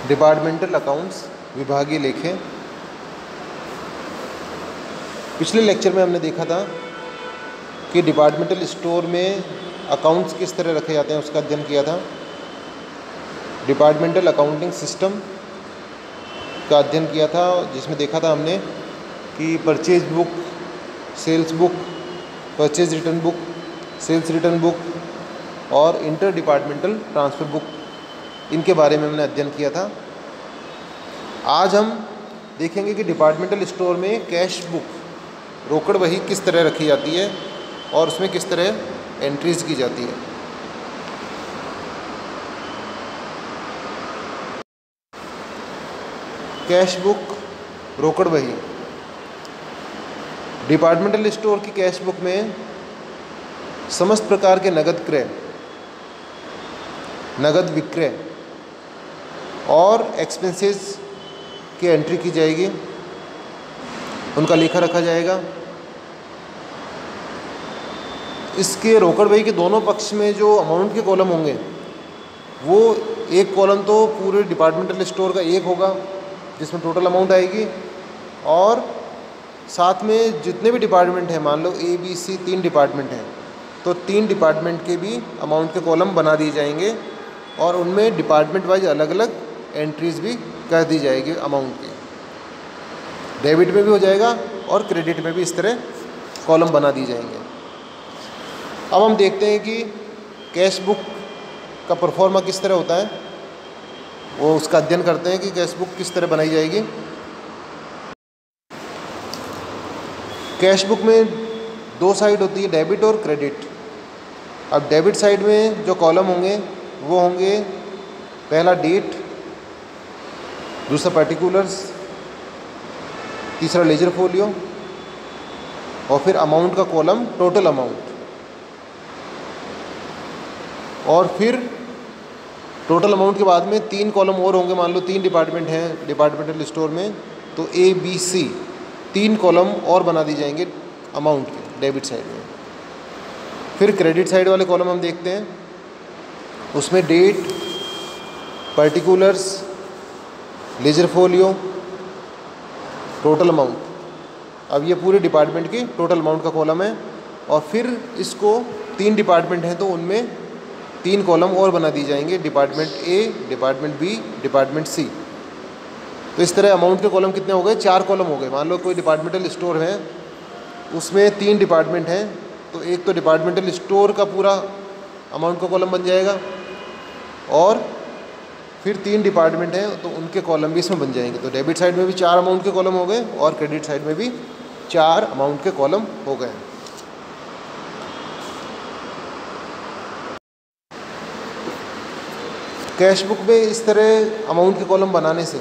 Departmental accounts, विभागीय लेखें। पिछले lecture में हमने देखा था कि डिपार्टमेंटल स्टोर में अकाउंट्स किस तरह रखे जाते हैं, उसका अध्ययन किया था। डिपार्टमेंटल अकाउंटिंग सिस्टम का अध्ययन किया था, जिसमें देखा था हमने कि purchase book, sales book, purchase return book, sales return book और इंटर डिपार्टमेंटल ट्रांसफ़र बुक, इनके बारे में हमने अध्ययन किया था। आज हम देखेंगे कि डिपार्टमेंटल स्टोर में कैश बुक, रोकड़ बही किस तरह रखी जाती है और उसमें किस तरह एंट्रीज की जाती है। कैश बुक, रोकड़ बही। डिपार्टमेंटल स्टोर की कैश बुक में समस्त प्रकार के नगद क्रय, नगद विक्रय और एक्सपेंसेस की एंट्री की जाएगी, उनका लेखा रखा जाएगा। इसके रोकड़ बही के दोनों पक्ष में जो अमाउंट के कॉलम होंगे, वो एक कॉलम तो पूरे डिपार्टमेंटल स्टोर का एक होगा जिसमें टोटल अमाउंट आएगी, और साथ में जितने भी डिपार्टमेंट हैं, मान लो ABC 3 डिपार्टमेंट हैं, तो 3 डिपार्टमेंट के भी अमाउंट के कॉलम बना दिए जाएंगे और उनमें डिपार्टमेंट वाइज अलग अलग एंट्रीज भी कर दी जाएगी अमाउंट की। डेबिट में भी हो जाएगा और क्रेडिट में भी इस तरह कॉलम बना दिए जाएंगे। अब हम देखते हैं कि कैश बुक का परफॉर्मा किस तरह होता है, वो उसका अध्ययन करते हैं कि कैश बुक किस तरह बनाई जाएगी। कैश बुक में 2 साइड होती है, डेबिट और क्रेडिट। अब डेबिट साइड में जो कॉलम होंगे वो होंगे, पहला डेट, दूसरा पर्टिकुलर्स, तीसरा लेजर फोलियो और फिर अमाउंट का कॉलम टोटल अमाउंट। और फिर टोटल अमाउंट के बाद में 3 कॉलम और होंगे, मान लो 3 डिपार्टमेंट हैं डिपार्टमेंटल स्टोर में, तो ABC 3 कॉलम और बना दी जाएंगे अमाउंट के डेबिट साइड में। फिर क्रेडिट साइड वाले कॉलम हम देखते हैं, उसमें date, particulars, ledger folio, total amount. अब ये पूरे डिपार्टमेंट की टोटल अमाउंट का कॉलम है। और फिर इसको 3 डिपार्टमेंट हैं तो उनमें 3 कॉलम और बना दी जाएंगे, department A, department B, department C। तो इस तरह अमाउंट के कॉलम कितने हो गए? 4 कॉलम हो गए। मान लो कोई डिपार्टमेंटल स्टोर है, उसमें 3 डिपार्टमेंट हैं, तो एक तो डिपार्टमेंटल स्टोर का पूरा अमाउंट का कॉलम बन जाएगा, और फिर 3 डिपार्टमेंट हैं तो उनके कॉलम भी इसमें बन जाएंगे। तो डेबिट साइड में भी 4 अमाउंट के कॉलम हो गए और क्रेडिट साइड में भी 4 अमाउंट के कॉलम हो गए। कैश बुक में इस तरह अमाउंट के कॉलम बनाने से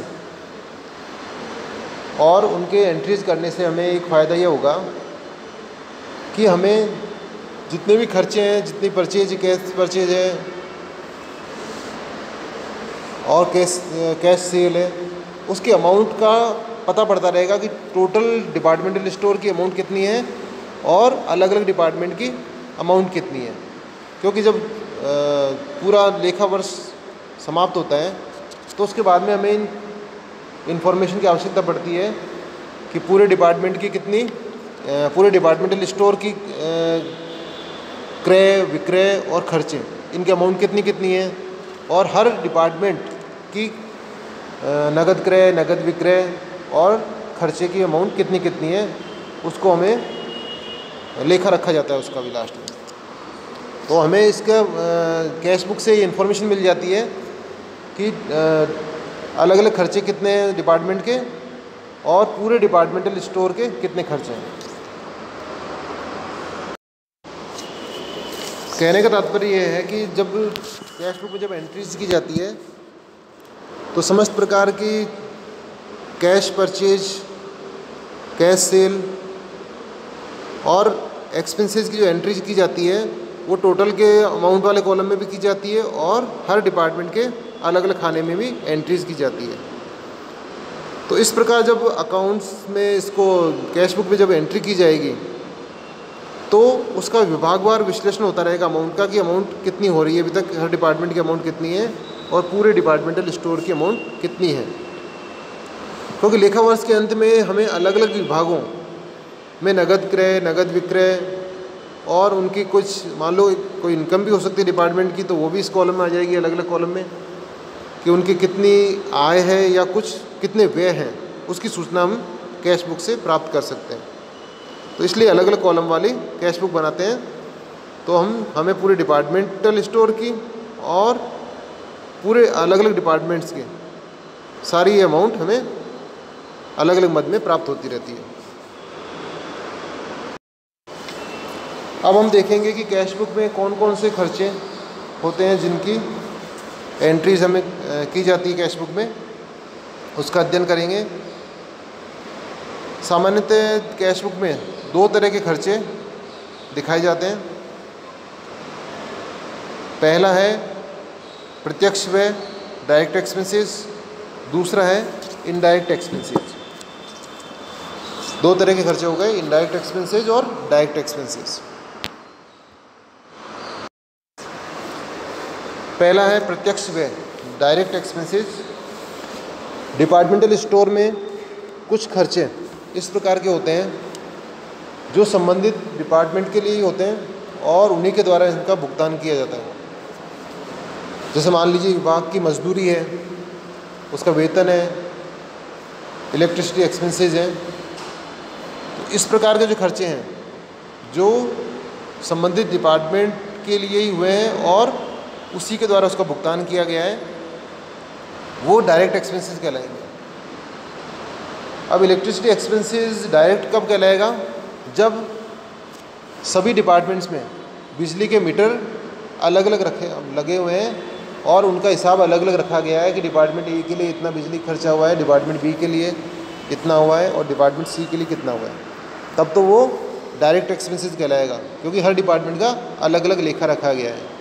और उनके एंट्रीज करने से हमें एक फ़ायदा यह होगा कि हमें जितने भी खर्चे हैं, जितनी परचेज, कैश परचेज है और कैश सेल है, उसके अमाउंट का पता पड़ता रहेगा कि टोटल डिपार्टमेंटल स्टोर की अमाउंट कितनी है और अलग अलग डिपार्टमेंट की अमाउंट कितनी है। क्योंकि जब पूरा लेखा वर्ष समाप्त होता है तो उसके बाद में हमें इन्फॉर्मेशन की आवश्यकता पड़ती है कि पूरे डिपार्टमेंट की कितनी, पूरे डिपार्टमेंटल स्टोर की क्रय, विक्रय और खर्चे, इनकी अमाउंट कितनी कितनी है, और हर डिपार्टमेंट की नगद क्रय, नगद विक्रय और खर्चे की अमाउंट कितनी कितनी है, उसको हमें लेखा रखा जाता है उसका भी लास्ट में। तो हमें इसका कैश बुक से ये इन्फॉर्मेशन मिल जाती है कि अलग अलग खर्चे कितने हैं डिपार्टमेंट के और पूरे डिपार्टमेंटल स्टोर के कितने खर्चे हैं। कहने का तात्पर्य यह है कि जब कैश बुक में जब एंट्रीज की जाती है तो समस्त प्रकार की कैश परचेज, कैश सेल और एक्सपेंसेस की जो एंट्रीज की जाती है वो टोटल के अमाउंट वाले कॉलम में भी की जाती है और हर डिपार्टमेंट के अलग अलग खाने में भी एंट्रीज की जाती है। तो इस प्रकार जब अकाउंट्स में इसको कैश बुक में जब एंट्री की जाएगी तो उसका विभागवार विश्लेषण होता रहेगा अमाउंट का, कि अमाउंट कितनी हो रही है, अभी तक हर डिपार्टमेंट की अमाउंट कितनी है और पूरे डिपार्टमेंटल स्टोर की अमाउंट कितनी है। क्योंकि लेखा वर्ष के अंत में हमें अलग अलग विभागों में नगद क्रय, नगद विक्रय और उनकी कुछ मान लो कोई इनकम भी हो सकती है डिपार्टमेंट की, तो वो भी इस कॉलम में आ जाएगी, अलग अलग कॉलम में, कि उनकी कितनी आय है या कुछ कितने व्यय हैं, उसकी सूचना हम कैश बुक से प्राप्त कर सकते हैं। तो इसलिए अलग अलग कॉलम वाली कैश बुक बनाते हैं। तो हमें पूरे डिपार्टमेंटल स्टोर की और पूरे अलग अलग डिपार्टमेंट्स के सारी अमाउंट हमें अलग अलग मद में प्राप्त होती रहती है। अब हम देखेंगे कि कैश बुक में कौन कौन से खर्चे होते हैं जिनकी एंट्रीज हमें की जाती है कैश बुक में, उसका अध्ययन करेंगे। सामान्यतः कैश बुक में दो तरह के खर्चे दिखाए जाते हैं। पहला है प्रत्यक्ष व्यय, डायरेक्ट एक्सपेंसेस, दूसरा है इनडायरेक्ट एक्सपेंसेस। दो तरह के खर्चे हो गए, इनडायरेक्ट एक्सपेंसेस और डायरेक्ट एक्सपेंसेस। पहला है प्रत्यक्ष व्यय, डायरेक्ट एक्सपेंसेस। डिपार्टमेंटल स्टोर में कुछ खर्चे इस प्रकार के होते हैं जो संबंधित डिपार्टमेंट के लिए ही होते हैं और उन्हीं के द्वारा इनका भुगतान किया जाता है। जैसे मान लीजिए विभाग की मजदूरी है, उसका वेतन है, इलेक्ट्रिसिटी एक्सपेंसेस हैं। तो इस प्रकार के जो खर्चे हैं जो संबंधित डिपार्टमेंट के लिए ही हुए हैं और उसी के द्वारा उसका भुगतान किया गया है, वो डायरेक्ट एक्सपेंसेस कहलाएंगे। अब इलेक्ट्रिसिटी एक्सपेंसेस डायरेक्ट कब कहलाएगा? जब सभी डिपार्टमेंट्स में बिजली के मीटर अलग अलग लगे हुए हैं और उनका हिसाब अलग अलग रखा गया है कि डिपार्टमेंट ए के लिए इतना बिजली खर्चा हुआ है, डिपार्टमेंट बी के लिए इतना हुआ है और डिपार्टमेंट सी के लिए कितना हुआ है, तब तो वो डायरेक्ट एक्सपेंसेस कहलाएगा, क्योंकि हर डिपार्टमेंट का अलग अलग लेखा रखा गया है।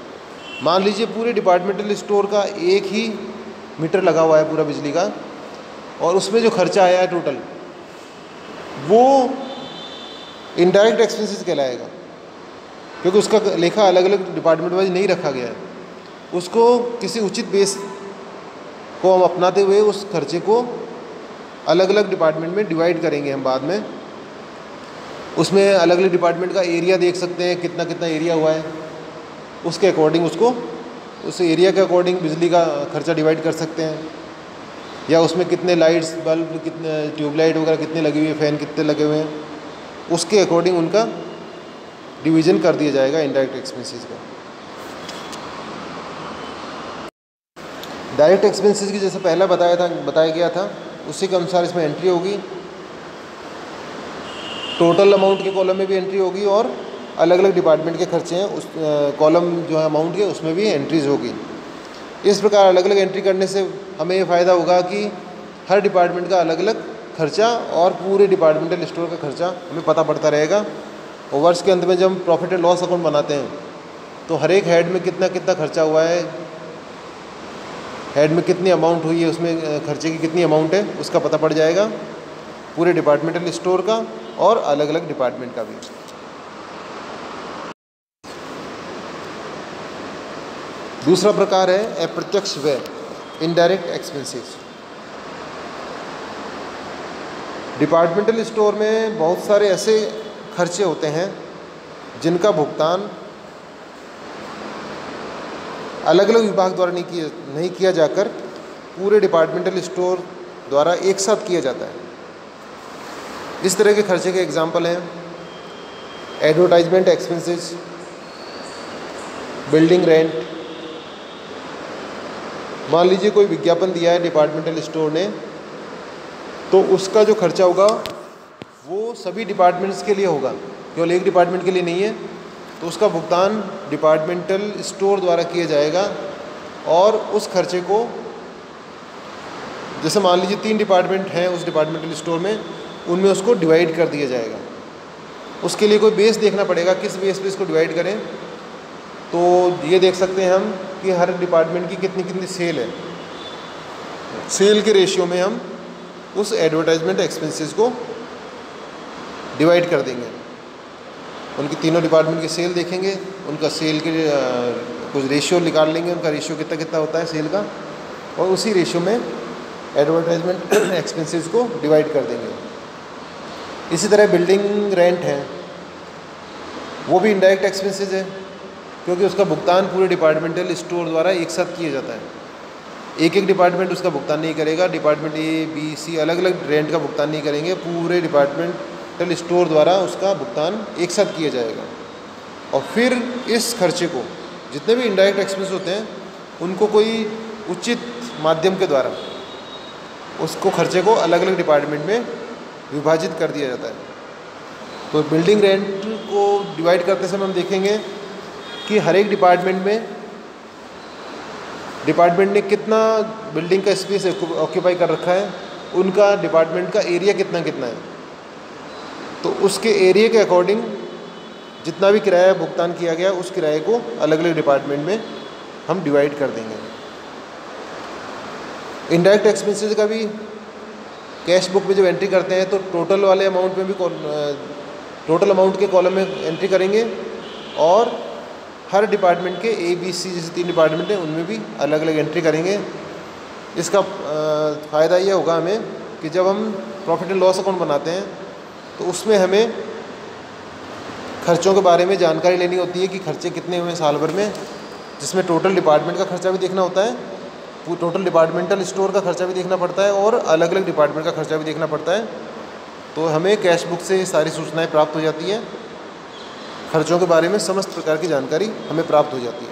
मान लीजिए पूरे डिपार्टमेंटल स्टोर का एक ही मीटर लगा हुआ है पूरा बिजली का, और उसमें जो खर्चा आया है टोटल, वो इनडायरेक्ट एक्सपेंसेस कहलाएगा, क्योंकि उसका लेखा अलग अलग डिपार्टमेंट वाइज नहीं रखा गया है। उसको किसी उचित बेस को हम अपनाते हुए उस खर्चे को अलग अलग डिपार्टमेंट में डिवाइड करेंगे हम बाद में। उसमें अलग अलग डिपार्टमेंट का एरिया देख सकते हैं, कितना कितना एरिया हुआ है, उसके अकॉर्डिंग उसको उस एरिया के अकॉर्डिंग बिजली का खर्चा डिवाइड कर सकते हैं। या उसमें कितने लाइट्स, बल्ब कितने, ट्यूबलाइट वगैरह कितने लगी हुई है, फ़ैन कितने लगे हुए हैं, उसके अकॉर्डिंग उनका डिवीज़न कर दिया जाएगा इनडायरेक्ट एक्सपेंसेस का। डायरेक्ट एक्सपेंसेस की जैसे पहला बताया गया था, उसी के अनुसार इसमें एंट्री होगी। टोटल अमाउंट के कॉलम में भी एंट्री होगी और अलग अलग डिपार्टमेंट के खर्चे हैं उस कॉलम जो है अमाउंट के, उसमें भी एंट्रीज होगी। इस प्रकार अलग अलग एंट्री करने से हमें ये फ़ायदा होगा कि हर डिपार्टमेंट का अलग अलग खर्चा और पूरे डिपार्टमेंटल स्टोर का खर्चा हमें पता पड़ता रहेगा। और वर्ष के अंत में जब हम प्रॉफिट एंड लॉस अकाउंट बनाते हैं तो हर एक हेड में कितना कितना खर्चा हुआ है, हेड में कितनी अमाउंट हुई है, उसमें खर्चे की कितनी अमाउंट है, उसका पता पड़ जाएगा पूरे डिपार्टमेंटल स्टोर का और अलग अलग डिपार्टमेंट का भी। दूसरा प्रकार है अप्रत्यक्ष व्यय, इनडायरेक्ट एक्सपेंसेस। डिपार्टमेंटल स्टोर में बहुत सारे ऐसे खर्चे होते हैं जिनका भुगतान अलग अलग विभाग द्वारा नहीं किया जाकर पूरे डिपार्टमेंटल स्टोर द्वारा एक साथ किया जाता है। इस तरह के खर्चे के एग्जाम्पल हैं एडवर्टाइजमेंट एक्सपेंसेस, बिल्डिंग रेंट। मान लीजिए कोई विज्ञापन दिया है डिपार्टमेंटल स्टोर ने, तो उसका जो खर्चा होगा वो सभी डिपार्टमेंट्स के लिए होगा, केवल एक डिपार्टमेंट के लिए नहीं है। तो उसका भुगतान डिपार्टमेंटल स्टोर द्वारा किया जाएगा और उस खर्चे को, जैसे मान लीजिए 3 डिपार्टमेंट हैं उस डिपार्टमेंटल स्टोर में, उनमें उसको डिवाइड कर दिया जाएगा। उसके लिए कोई बेस देखना पड़ेगा, किस बेस पे इसको डिवाइड करें। तो ये देख सकते हैं हम कि हर डिपार्टमेंट की कितनी कितनी सेल है, सेल के रेशियो में हम उस एडवर्टाइजमेंट एक्सपेंसेस को डिवाइड कर देंगे। उनकी तीनों डिपार्टमेंट की सेल देखेंगे, उनका सेल के कुछ रेशियो निकाल लेंगे, उनका रेशियो कितना कितना होता है सेल का, और उसी रेशियो में एडवर्टाइजमेंट एक्सपेंसेस को डिवाइड कर देंगे। इसी तरह बिल्डिंग रेंट है, वो भी इनडायरेक्ट एक्सपेंसेस है, क्योंकि उसका भुगतान पूरे डिपार्टमेंटल स्टोर द्वारा एक साथ किया जाता है। एक एक डिपार्टमेंट उसका भुगतान नहीं करेगा, डिपार्टमेंट ए बी सी अलग अलग रेंट का भुगतान नहीं करेंगे, पूरे डिपार्टमेंटल स्टोर द्वारा उसका भुगतान एक साथ किया जाएगा। और फिर इस खर्चे को, जितने भी इनडायरेक्ट एक्सपेंस होते हैं, उनको कोई उचित माध्यम के द्वारा उसको खर्चे को अलग अलग डिपार्टमेंट में विभाजित कर दिया जाता है। तो बिल्डिंग रेंट को डिवाइड करते समय हम देखेंगे कि हर एक डिपार्टमेंट ने कितना बिल्डिंग का स्पेस ऑक्यूपाई कर रखा है, उनका डिपार्टमेंट का एरिया कितना कितना है, तो उसके एरिया के अकॉर्डिंग जितना भी किराया भुगतान किया गया उस किराए को अलग अलग डिपार्टमेंट में हम डिवाइड कर देंगे। इनडायरेक्ट एक्सपेंसेस का भी कैश बुक में जब एंट्री करते हैं तो टोटल वाले अमाउंट में भी टोटल अमाउंट के कॉलम में एंट्री करेंगे, और हर डिपार्टमेंट के ए बी सी जैसे 3 डिपार्टमेंट हैं उनमें भी अलग अलग एंट्री करेंगे। इसका फ़ायदा ये होगा हमें कि जब हम प्रॉफिट एंड लॉस अकाउंट बनाते हैं तो उसमें हमें खर्चों के बारे में जानकारी लेनी होती है कि खर्चे कितने हुए साल भर में, जिसमें टोटल डिपार्टमेंट का खर्चा भी देखना होता है, टोटल डिपार्टमेंटल स्टोर का खर्चा भी देखना पड़ता है, और अलग अलग डिपार्टमेंट का खर्चा भी देखना पड़ता है। तो हमें कैश बुक से सारी सूचनाएं प्राप्त हो जाती हैं, खर्चों के बारे में समस्त प्रकार की जानकारी हमें प्राप्त हो जाती है।